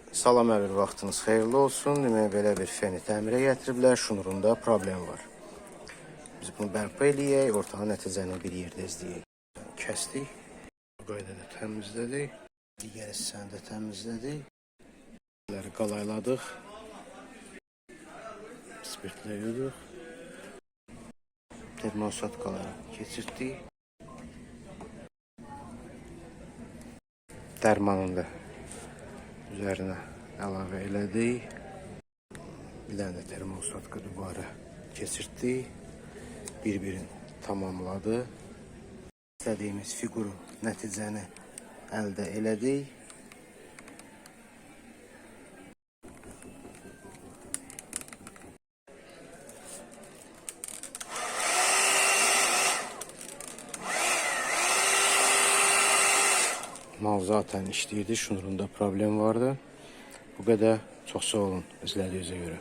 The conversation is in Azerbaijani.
Salam əvvəl vaxtınız xeyirli olsun. Demək, belə bir feni təmirə gətiriblər. Şnurunda problem var. Biz bunu bərpa eləyək, ortağı nəticəni bir yerdə izləyək. Kəsdik. Bu qaydada təmizlədik. Digər hissəni də təmizlədik. Bunları qalayladıq. Spirtlə yuduq. Termosatkaları keçirtdik. Dərmanını da üzərinə əlavə elədik. Bir dənə də termostatka dubara keçirtdik. Bir-birini tamamladı. İstədiyimiz fiquru, nəticəni əldə elədik. Mal zaten işləyirdi, şnurunda problem vardı. Bu qədər, çox sağ olun izlədiyinizə görə.